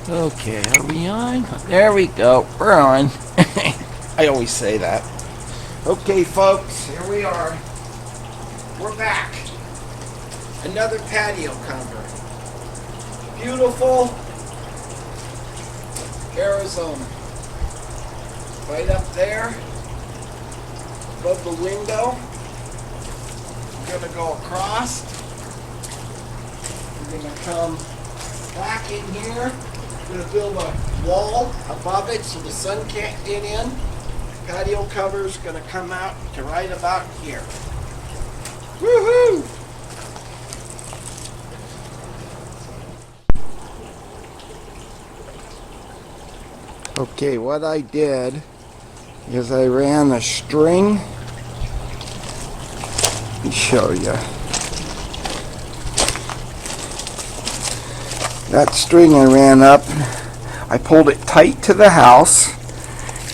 Okay, are we on? There we go. We're on. I always say that. Okay, folks, here we are. We're back. Another patio cover. Beautiful Arizona. Right up there, above the window. We're going to go across. We're going to come back in here. We're going to build a wall above it so the sun can't get in. Patio cover is going to come out to right about here. Woohoo! Okay, what I did is I ran a string. Let me show you. That string I ran up, I pulled it tight to the house,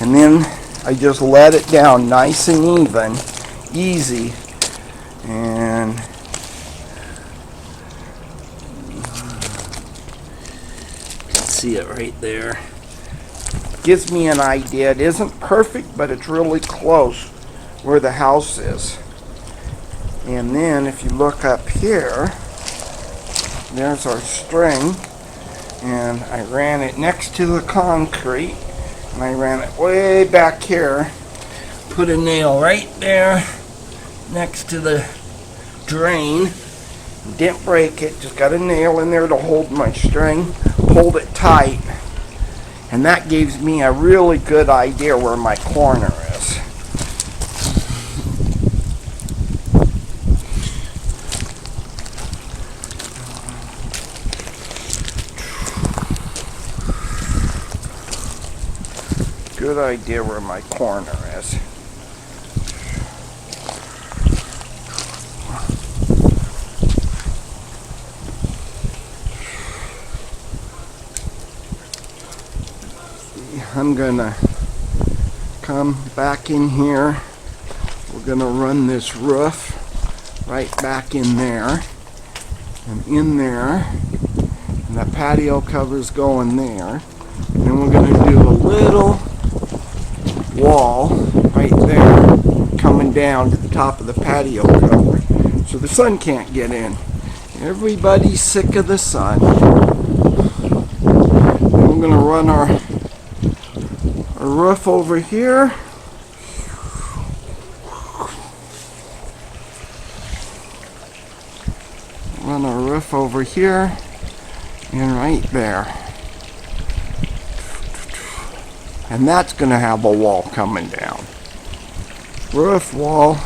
and then I just let it down nice and even, easy, and you can see it right there. Gives me an idea. It isn't perfect, but it's really close where the house is. And then if you look up here, there's our string, and I ran it next to the concrete, and I ran it way back here, put a nail right there next to the drain, didn't break it, just got a nail in there to hold my string, pulled it tight, and that gives me a really good idea where my corner is. Good idea where my corner is. I'm gonna come back in here. We're gonna run this roof right back in there, and in there, and the patio cover's going there. And then we're gonna do a little wall right there coming down to the top of the patio cover so the sun can't get in. Everybody's sick of the sun. Then we're going to run our roof over here. Run our roof over here and right there. And that's going to have a wall coming down. Roof, wall,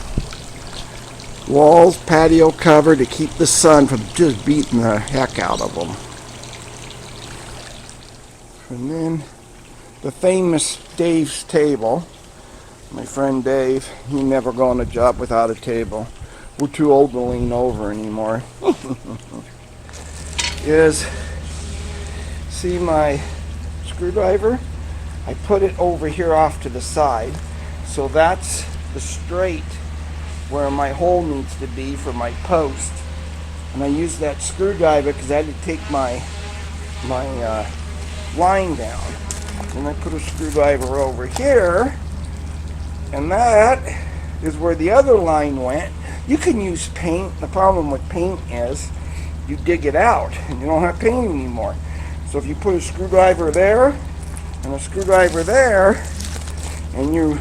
walls, patio cover to keep the sun from just beating the heck out of them. And then the famous Dave's table. My friend Dave, he never go on a job without a table. We're too old to lean over anymore. See my screwdriver? I put it over here off to the side, so that's the straight where my hole needs to be for my post. And I use that screwdriver because I had to take my line down. And I put a screwdriver over here, and that is where the other line went. You can use paint. The problem with paint is you dig it out and you don't have paint anymore. So if you put a screwdriver there and a screwdriver there, and you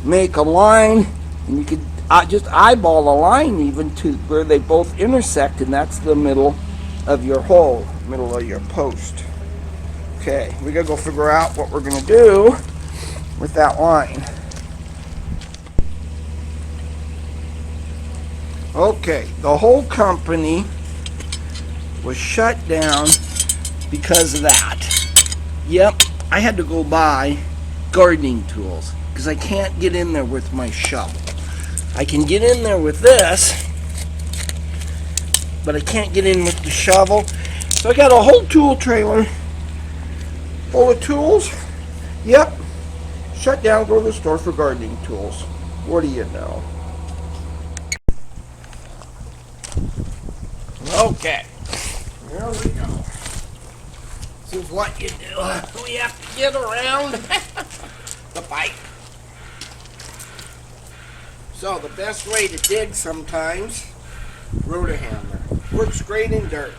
make a line, and you could just eyeball a line even to where they both intersect, and that's the middle of your hole, middle of your post. Okay, we gotta go figure out what we're gonna do with that line. Okay, the whole company was shut down because of that. Yep, I had to go buy gardening tools because I can't get in there with my shovel. I can get in there with this, but I can't get in with the shovel. So I got a whole tool trailer full of tools. Yep, shut down, go to the store for gardening tools. What do you know? Okay, here we go. This is what you do. We have to get around the pipe. So the best way to dig sometimes, rotor hammer. Works great in dirt.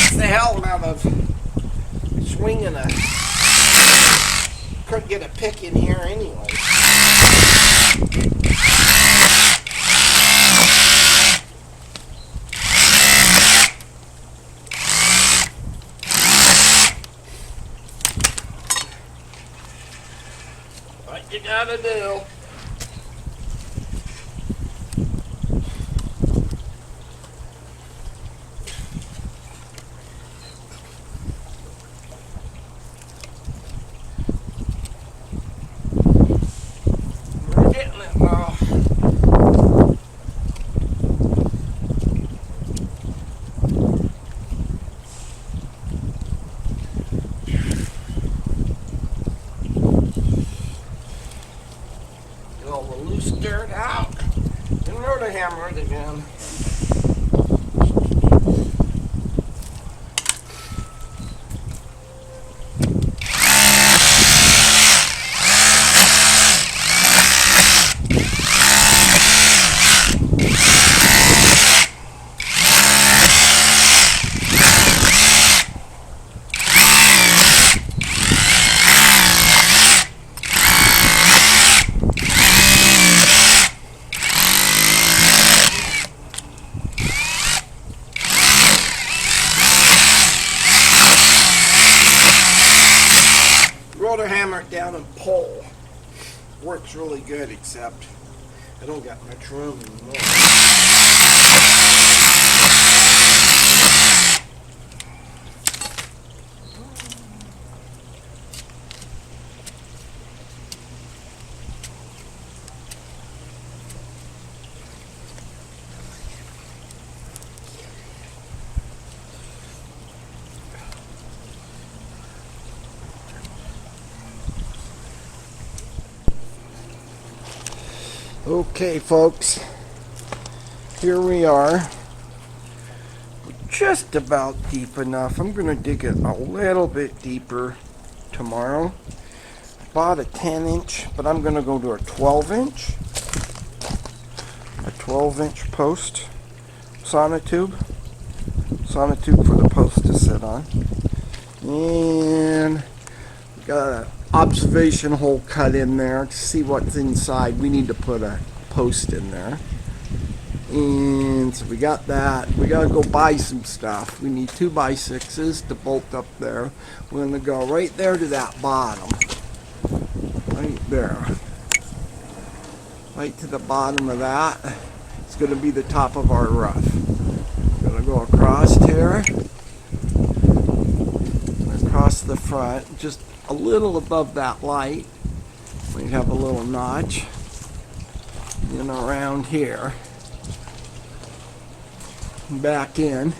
It's the hell out of swinging a... Couldn't get a pick in here anyway. What you gotta do. We're getting it now. Get all the loose dirt out and rotor hammer it again. Rotor hammer it down and pull. Works really good, except I don't got much room anymore. Okay, folks, here we are. Just about deep enough. I'm going to dig it a little bit deeper tomorrow. Bought a 10-inch, but I'm going to go to a 12-inch. A 12-inch post sonotube. Sonotube for the post to sit on. And we got a observation hole cut in there to see what's inside. We need to put a post in there, and so we got that. We gotta go buy some stuff. We need 2x6s to bolt up there. We're gonna go right there to that bottom, right there, right to the bottom of that. It's gonna be the top of our roof. We're gonna go across here, across the front, just a little above that light. We have a little notch, and around here, back in,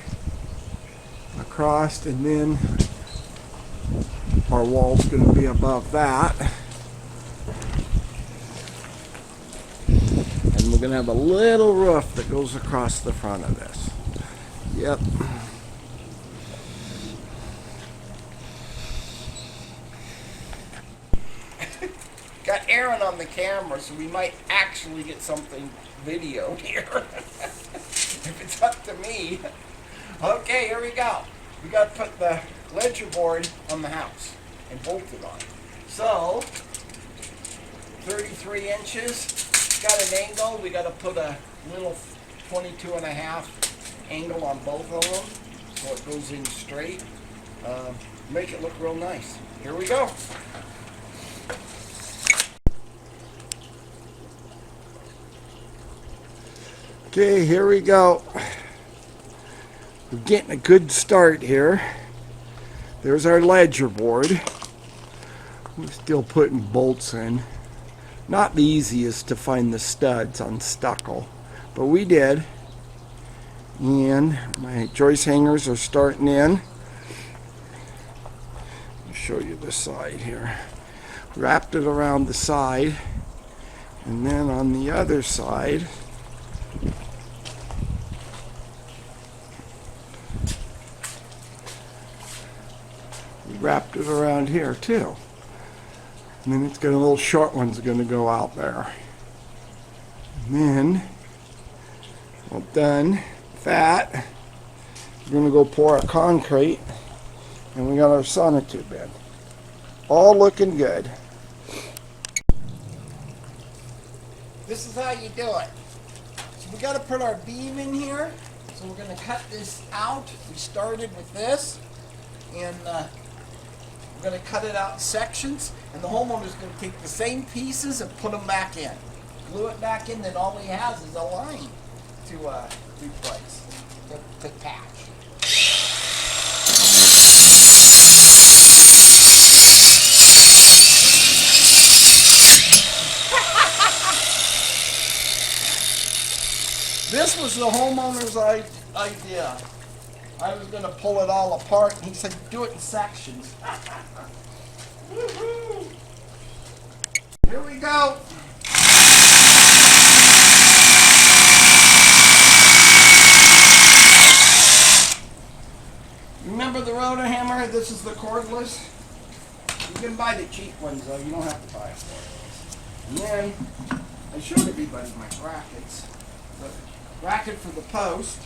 across, and then our wall's going to be above that, and we're going to have a little roof that goes across the front of this. Yep. Got Aaron on the camera, so we might actually get something videoed here. If it's up to me. Okay, here we go. We got to put the ledger board on the house and bolt it on. So, 33 inches. Got an angle. We got to put a little 22.5 angle on both of them so it goes in straight. Make it look real nice. Here we go. Okay, here we go. We're getting a good start here. There's our ledger board. We're still putting bolts in. Not the easiest to find the studs on stucco, but we did. And my joist hangers are starting in. I'll show you the side here. Wrapped it around the side, and then on the other side, wrapped it around here too. And then it's got a little short one's going to go out there. And then, well done with that, we're going to go pour our concrete, and we got our sonotube in. All looking good. This is how you do it. So we got to put our beam in here. So we're going to cut this out. We started with this, and we're going to cut it out in sections. And the homeowner's going to take the same pieces and put them back in. Glue it back in, then all he has is a line to replace, to attach. This was the homeowner's idea. I was going to pull it all apart, and he said, do it in sections. Here we go. Remember the rotor hammer? This is the cordless. You can buy the cheap ones, though. You don't have to buy a cordless. And then, I showed everybody my brackets. The bracket for the post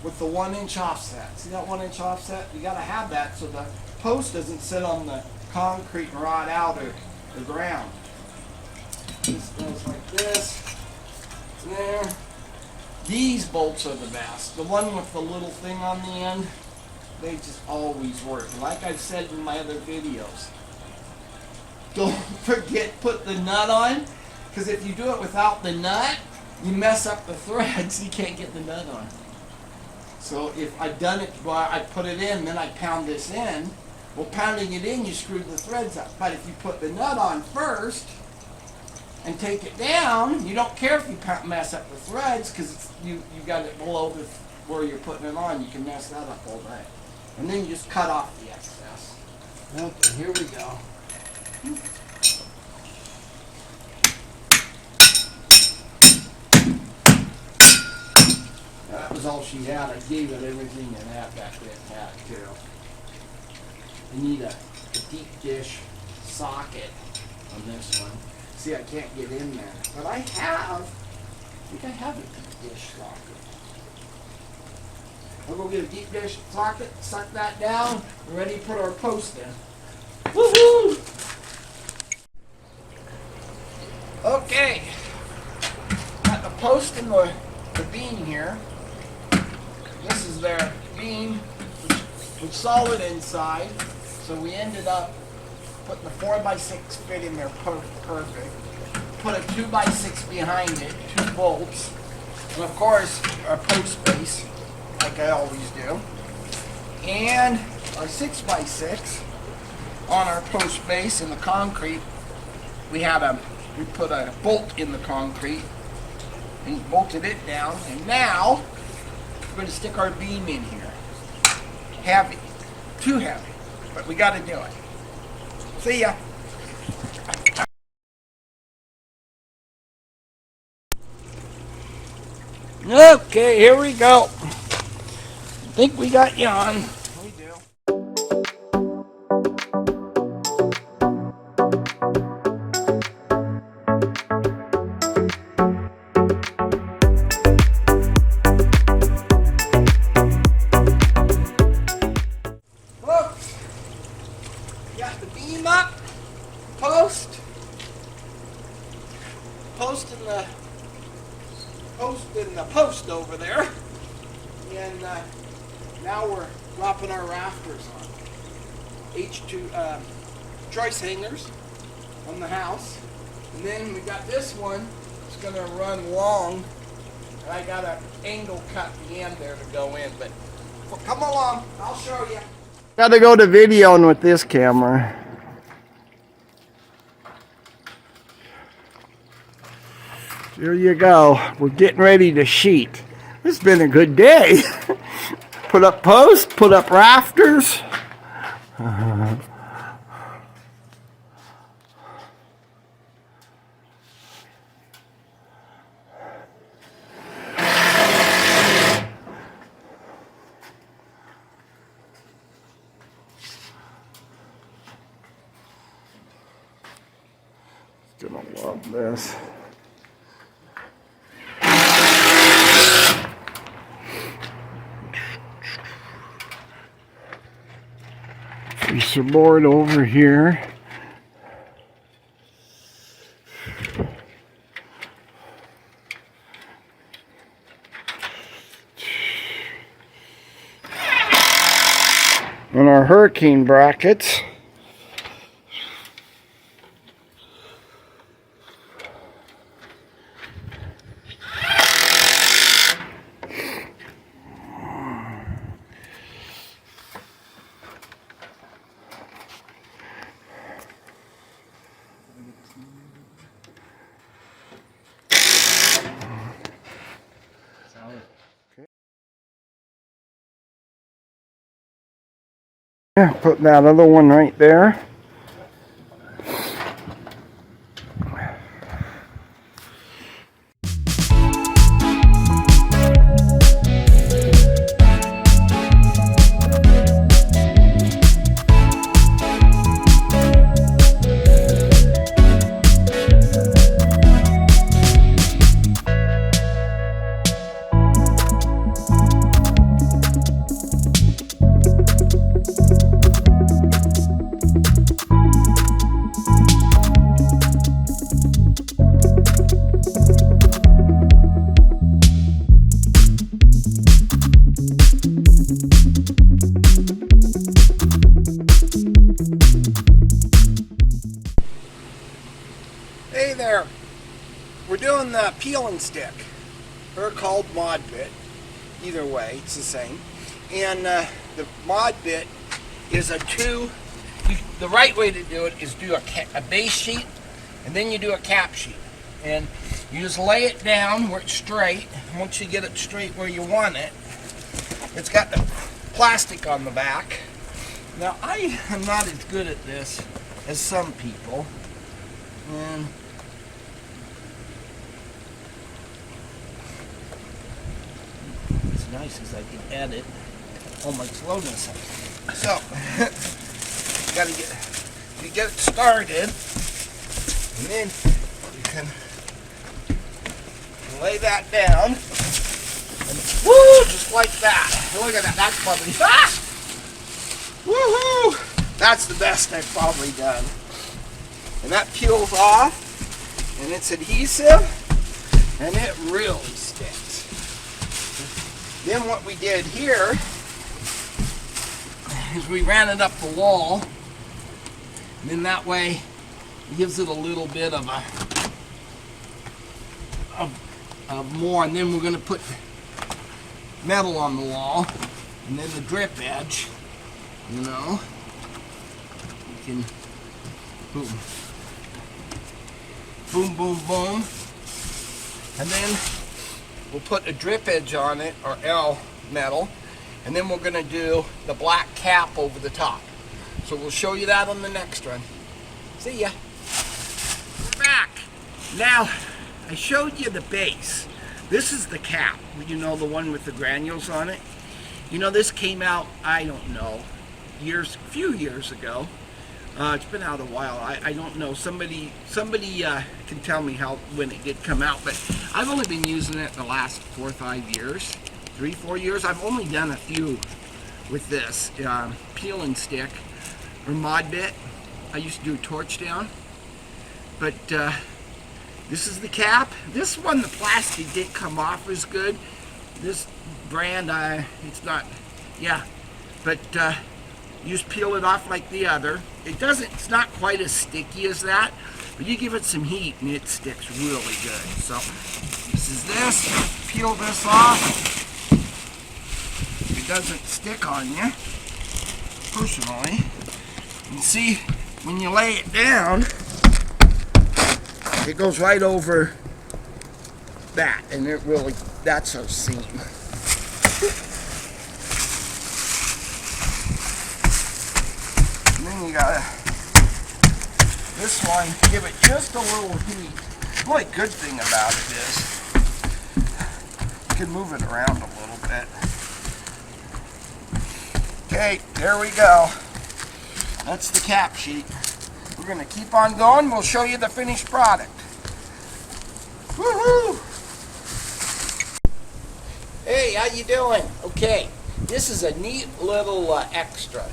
with the 1-inch offset. See that 1-inch offset? You got to have that so the post doesn't sit on the concrete and rot out or the ground. This goes like this. There. These bolts are the best. The one with the little thing on the end, they just always work. Like I've said in my other videos, don't forget put the nut on, because if you do it without the nut, you mess up the threads. You can't get the nut on. So if I've done it, well, I put it in, then I pound this in. Well, pounding it in, you screw the threads up. But if you put the nut on first and take it down, you don't care if you mess up the threads, because you got it below where you're putting it on. You can mess that up all day. And then you just cut off the excess. Okay, here we go. That was all she had. I gave it everything it had back then, too. You need a deep dish socket on this one. See, I can't get in there. But I think I have a deep dish socket. We'll go get a deep dish socket, suck that down, we're ready to put our post in. Woohoo! Okay. Got the post and the beam here. This is their beam, which solid inside. So we ended up putting the 4x6 fit in there perfect. Put a 2x6 behind it, 2 bolts, and of course our post base, like I always do, and our 6x6 on our post base in the concrete. We put a bolt in the concrete and bolted it down, and now we're going to stick our beam in here. Heavy, too heavy, but we got to do it. See ya. Okay, here we go. I think we got you on. We do. Folks, got the beam up, post in the post over there, and now we're dropping our rafters on H2 choice hangers on the house, and then we got this one. It's going to run long, and I got an angle cut at the end there to go in. But come along, I'll show you. Got to go to videoing with this camera. Here you go. We're getting ready to sheet. It's been a good day. Put up posts, put up rafters. this. There's a board over here. And our hurricane brackets. Yeah, put that other one right there. Hey there, we're doing the peel and stick. They're called mod bit. Either way, it's the same. And the mod bit is the right way to do it is do a base sheet, and then you do a cap sheet. And you just lay it down where it's straight. Once you get it straight where you want it, it's got the plastic on the back. Now, I am not as good at this as some people. And it's nice as I can edit all my slowness. So, you get it started, and then you can lay that down, and woo, just like that. Look at that. That's probably woohoo! That's the best I've probably done. And that peels off, and it's adhesive, and it really sticks. Then what we did here is we ran it up the wall, and then that way it gives it a little bit of more, and then we're going to put metal on the wall, and then the drip edge, you know, you can boom. Boom, boom, boom. And then we'll put a drip edge on it, or L metal, and then we're going to do the black cap over the top. So we'll show you that on the next run. See ya. We're back. Now, I showed you the base. This is the cap, you know, the one with the granules on it. You know, this came out, I don't know, a few years ago. It's been out a while. I don't know. Somebody can tell me when it did come out, but I've only been using it the last 4 or 5 years, 3, 4 years. I've only done a few with this peel and stick or mod bit. I used to do torch down, but this is the cap. This one, the plastic didn't come off as good. This brand, it's not, yeah, but. You just peel it off like the other. It's not quite as sticky as that, but you give it some heat and it sticks really good. So this is this, peel this off. It doesn't stick on you, personally. You see, when you lay it down, it goes right over that, and that's our seam. You gotta, this one, give it just a little heat. The only good thing about it is you can move it around a little bit. Okay, there we go. That's the cap sheet. We're gonna keep on going. We'll show you the finished product. Woohoo! Hey, how you doing? Okay, this is a neat little extra.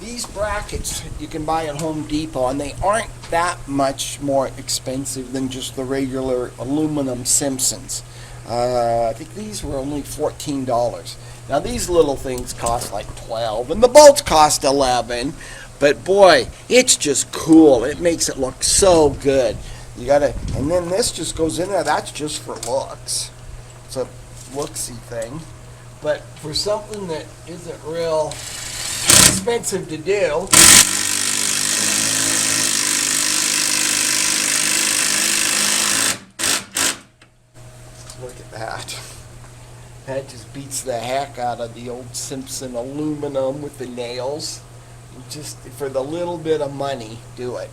These brackets you can buy at Home Depot, and they aren't that much more expensive than just the regular aluminum Simpsons. I think these were only $14. Now these little things cost like $12, and the bolts cost $11. But boy, it's just cool. It makes it look so good. You gotta, and then this just goes in there. That's just for looks. It's a looksy thing. But for something that isn't real expensive to do, look at that. That just beats the heck out of the old Simpson aluminum with the nails. Just for the little bit of money, do it.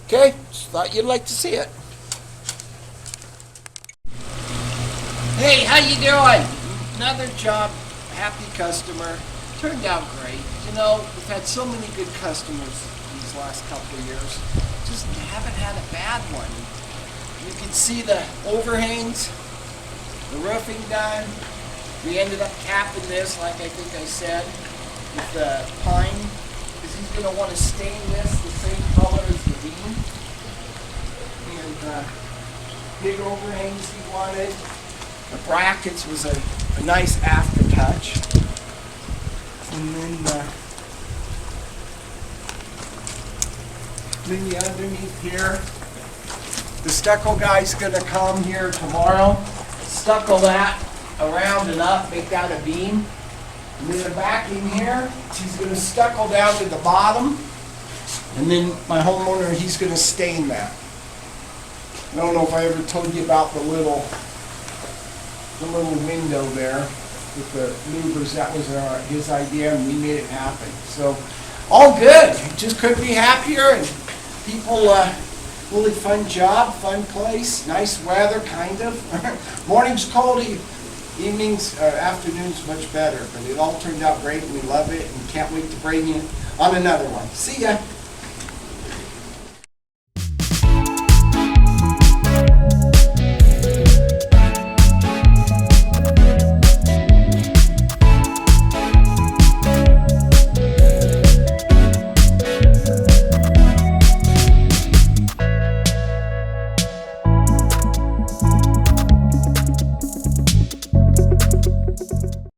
Okay, just thought you'd like to see it. Hey, how you doing? Another job, happy customer. Turned out great. You know, we've had so many good customers these last couple of years. Just haven't had a bad one. You can see the overhangs, the roofing done. We ended up capping this, like I think I said, with the pine, because he's going to want to stain this the same color as the beam. And big overhangs he wanted. The brackets was a nice aftertouch. And then the underneath here, the stucco guy's going to come here tomorrow, stucco that around and up, make that a beam. And then the back in here, he's going to stucco down to the bottom. And then my homeowner, he's going to stain that. I don't know if I ever told you about the little window there with the louvers. That was his idea, and we made it happen. So, all good. Just couldn't be happier. And people, really fun job, fun place, nice weather, kind of. Morning's cold, evenings, afternoons much better. But it all turned out great, and we love it, and can't wait to bring you on another one. See ya.